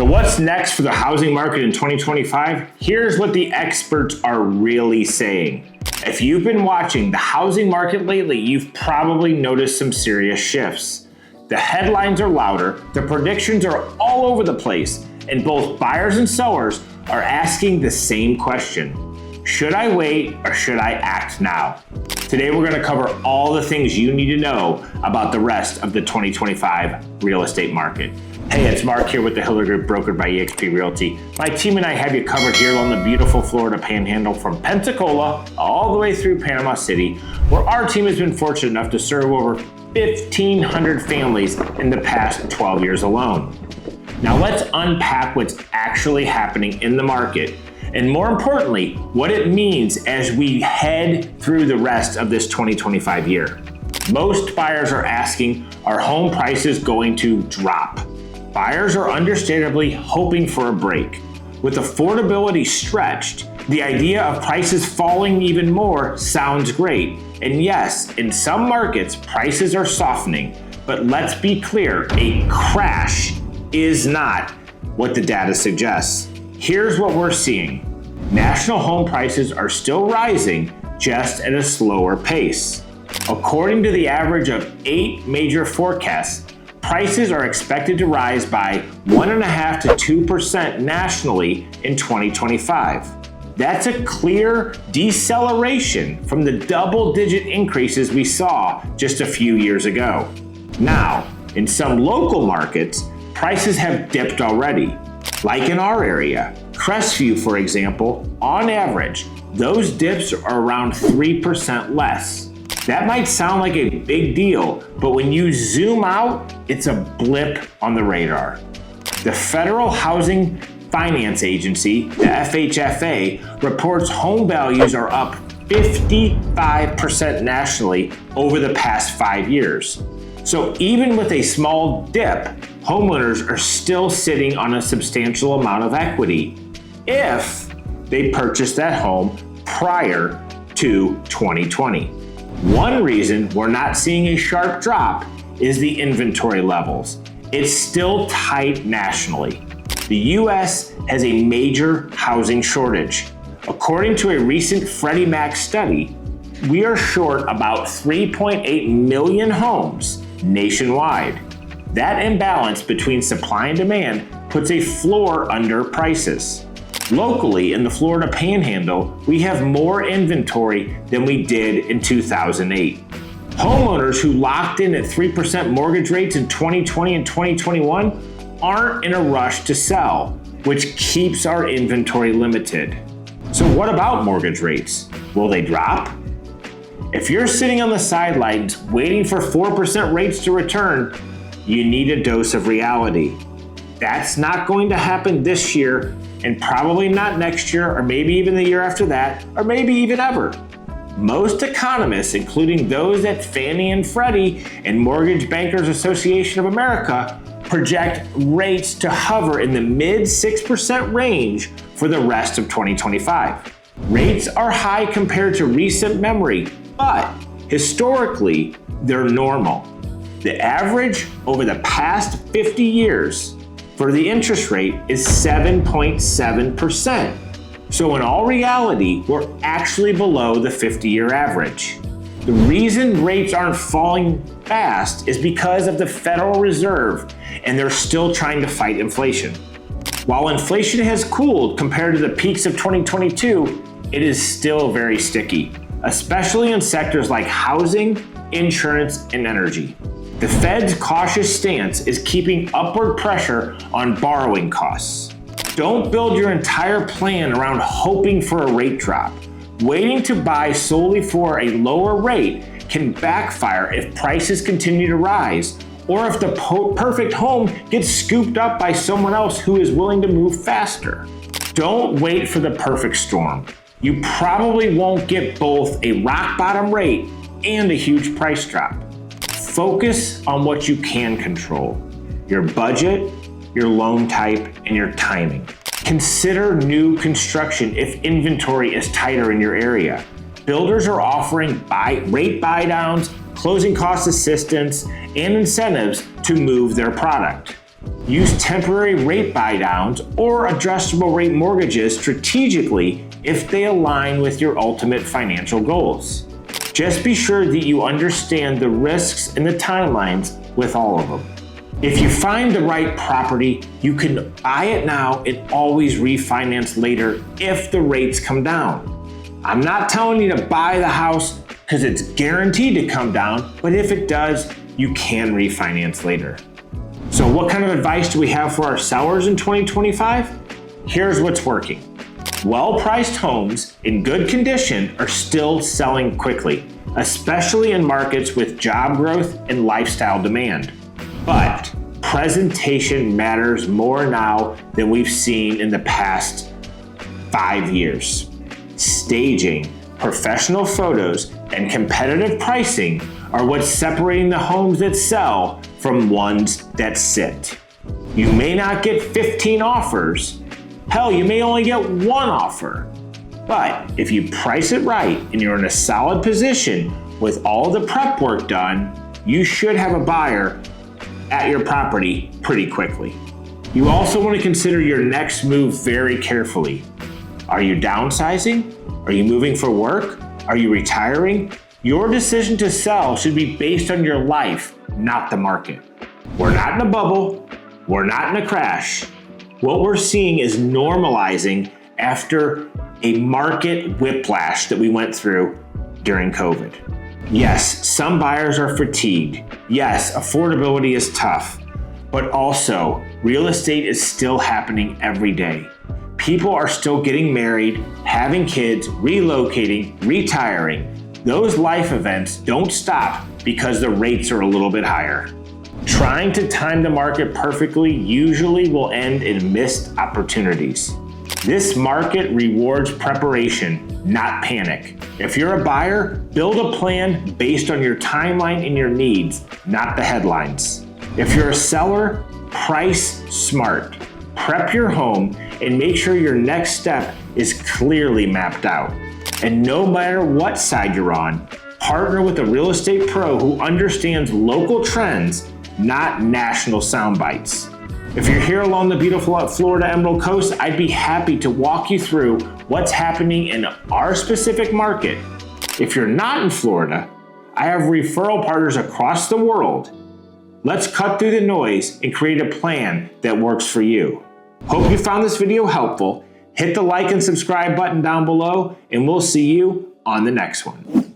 So what's next for the housing market in 2025? Here's what the experts are really saying. If you've been watching the housing market lately, you've probably noticed some serious shifts. The headlines are louder, the predictions are all over the place, and both buyers and sellers are asking the same question. Should I wait or should I act now? Today we're going to cover all the things you need to know about the rest of the 2025 real estate market. Hey, it's Mark here with the Hiller Group, brokered by eXp Realty. My team and I have you covered here on the beautiful Florida Panhandle from Pensacola all the way through Panama City, where our team has been fortunate enough to serve over 1,500 families in the past 12 years alone. Now let's unpack what's actually happening in the market, and more importantly, what it means as we head through the rest of this 2025 year. Most buyers are asking, are home prices going to drop? Buyers are understandably hoping for a break. With affordability stretched, the idea of prices falling even more sounds great. And yes, in some markets, prices are softening, but let's be clear, a crash is not what the data suggests. Here's what we're seeing. National home prices are still rising, just at a slower pace. According to the average of 8 major forecasts, prices are expected to rise by 1.5% to 2% nationally in 2025. That's a clear deceleration from the double-digit increases we saw just a few years ago. Now, in some local markets, prices have dipped already. Like in our area, Crestview, for example, on average, those dips are around 3% less. That might sound like a big deal, but when you zoom out, it's a blip on the radar. The Federal Housing Finance Agency, the FHFA, reports home values are up 55% nationally over the past 5 years. So even with a small dip, homeowners are still sitting on a substantial amount of equity if they purchased that home prior to 2020. One reason we're not seeing a sharp drop is the inventory levels. It's still tight nationally. The U.S. has a major housing shortage. According to a recent Freddie Mac study, we are short about 3.8 million homes nationwide. That imbalance between supply and demand puts a floor under prices. Locally, in the Florida Panhandle, we have more inventory than we did in 2008. Homeowners who locked in at 3% mortgage rates in 2020 and 2021 aren't in a rush to sell, which keeps our inventory limited. So what about mortgage rates? Will they drop? If you're sitting on the sidelines waiting for 4% rates to return, you need a dose of reality. That's not going to happen this year, and probably not next year, or maybe even the year after that, or maybe even ever. Most economists, including those at Fannie and Freddie and Mortgage Bankers Association of America, project rates to hover in the mid 6% range for the rest of 2025. Rates are high compared to recent memory, but historically, they're normal. The average over the past 50 years for the interest rate is 7.7%. So in all reality, we're actually below the 50-year average. The reason rates aren't falling fast is because of the Federal Reserve, and they're still trying to fight inflation. While inflation has cooled compared to the peaks of 2022, it is still very sticky, especially in sectors like housing, insurance, and energy. The Fed's cautious stance is keeping upward pressure on borrowing costs. Don't build your entire plan around hoping for a rate drop. Waiting to buy solely for a lower rate can backfire if prices continue to rise, or if the perfect home gets scooped up by someone else who is willing to move faster. Don't wait for the perfect storm. You probably won't get both a rock bottom rate and a huge price drop. Focus on what you can control: your budget, your loan type, and your timing. Consider new construction if inventory is tighter in your area. Builders are offering rate buydowns, closing cost assistance, and incentives to move their product. Use temporary rate buydowns or adjustable rate mortgages strategically if they align with your ultimate financial goals. Just be sure that you understand the risks and the timelines with all of them. If you find the right property, you can buy it now and always refinance later if the rates come down. I'm not telling you to buy the house because it's guaranteed to come down, but if it does, you can refinance later. So what kind of advice do we have for our sellers in 2025? Here's what's working. Well-priced homes in good condition are still selling quickly, especially in markets with job growth and lifestyle demand. But presentation matters more now than we've seen in the past 5 years. Staging, professional photos, and competitive pricing are what's separating the homes that sell from ones that sit. You may not get 15 offers. Hell, you may only get one offer. But if you price it right and you're in a solid position with all the prep work done, you should have a buyer at your property pretty quickly. You also want to consider your next move very carefully. Are you downsizing? Are you moving for work? Are you retiring? Your decision to sell should be based on your life, not the market. We're not in a bubble. We're not in a crash. What we're seeing is normalizing after a market whiplash that we went through during COVID. Yes, some buyers are fatigued. Yes, affordability is tough, but also real estate is still happening every day. People are still getting married, having kids, relocating, retiring. Those life events don't stop because the rates are a little bit higher. Trying to time the market perfectly usually will end in missed opportunities. This market rewards preparation, not panic. If you're a buyer, build a plan based on your timeline and your needs, not the headlines. If you're a seller, price smart. Prep your home and make sure your next step is clearly mapped out. And no matter what side you're on, partner with a real estate pro who understands local trends, not national sound bites. If you're here along the beautiful Florida Emerald Coast, I'd be happy to walk you through what's happening in our specific market. If you're not in Florida, I have referral partners across the world. Let's cut through the noise and create a plan that works for you. Hope you found this video helpful. Hit the like and subscribe button down below, and we'll see you on the next one.